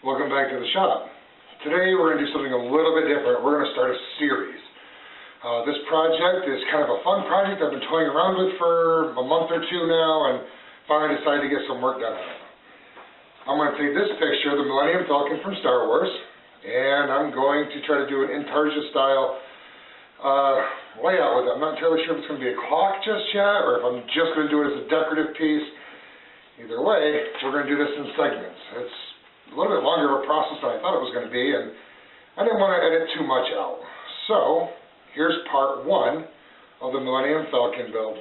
Welcome back to the shop. Today we're going to do something a little bit different. We're going to start a series. This project is kind of a fun project I've been toying around with for a month or two now, and finally decided to get some work done on it. I'm going to take this picture of the Millennium Falcon from Star Wars, and I'm going to try to do an Intarsia style layout with it. I'm not entirely sure if it's going to be a clock just yet, or if I'm just going to do it as a decorative piece. Either way, we're going to do this in segments. It's a little bit longer of a process than I thought it was going to be, and I didn't want to edit too much out. So, here's part one of the Millennium Falcon build.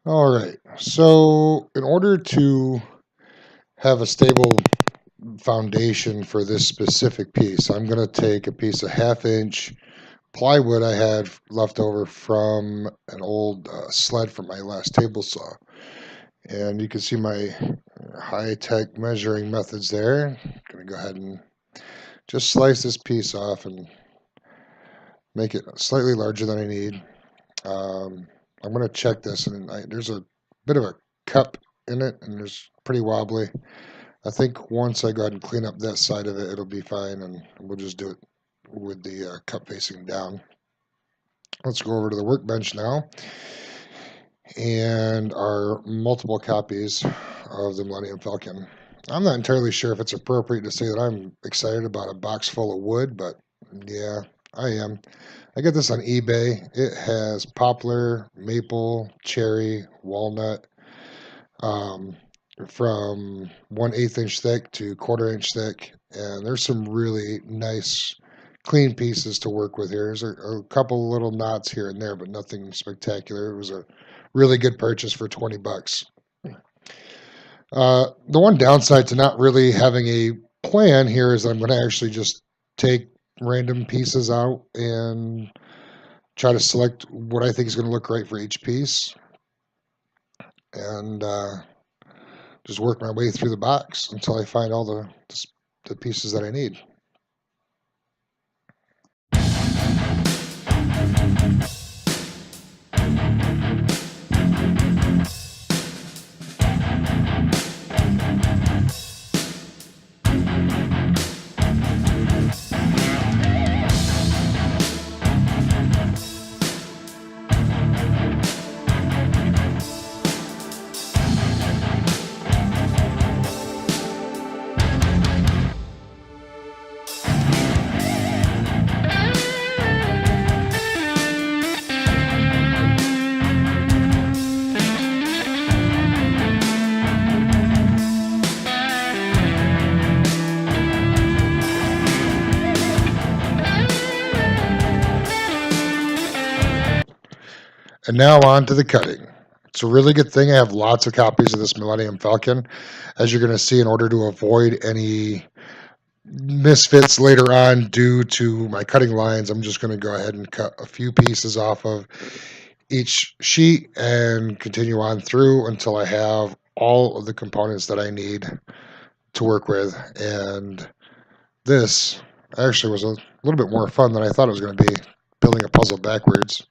Alright, so in order to have a stable foundation for this specific piece, I'm going to take a piece of 1/2-inch plywood I had left over from an old sled from my last table saw. And you can see my high-tech measuring methods there. I'm going to go ahead and just slice this piece off and make it slightly larger than I need. I'm going to check this, and there's a bit of a cup in it, and it's pretty wobbly. I think once I go ahead and clean up that side of it, it'll be fine, and we'll just do it with the cup facing down. Let's go over to the workbench now, and our multiple copies of the Millennium Falcon. I'm not entirely sure if it's appropriate to say that I'm excited about a box full of wood, but yeah, I am. I got this on eBay. It has poplar, maple, cherry, walnut, from 1/8 inch thick to 1/4 inch thick, and there's some really nice clean pieces to work with here. There's a couple little knots here and there, but nothing spectacular. It was a really good purchase for 20 bucks. The one downside to not really having a plan here is I'm going to actually just take random pieces out and try to select what I think is going to look right for each piece, and just work my way through the box until I find all the pieces that I need. And now on to the cutting. It's a really good thing I have lots of copies of this Millennium Falcon. As you're going to see, in order to avoid any misfits later on due to my cutting lines, I'm just going to go ahead and cut a few pieces off of each sheet and continue on through until I have all of the components that I need to work with. And this actually was a little bit more fun than I thought it was going to be, building a puzzle backwards.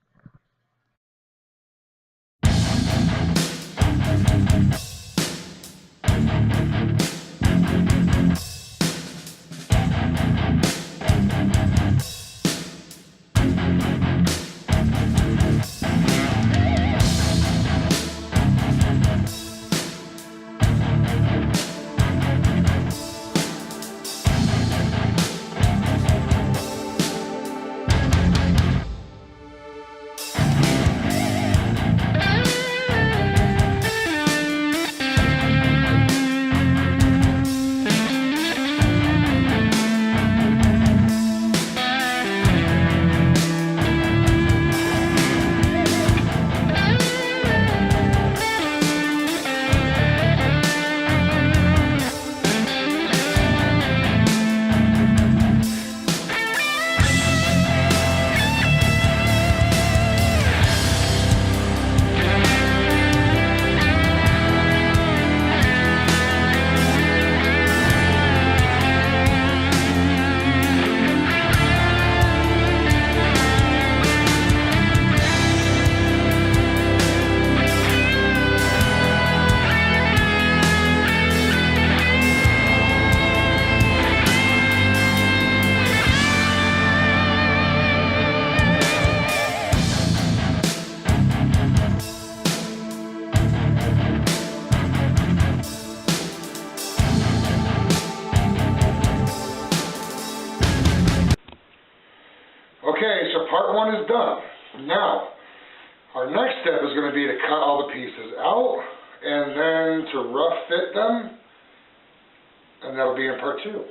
part one is done. Now, our next step is going to be to cut all the pieces out and then to rough fit them, and that'll be in part two.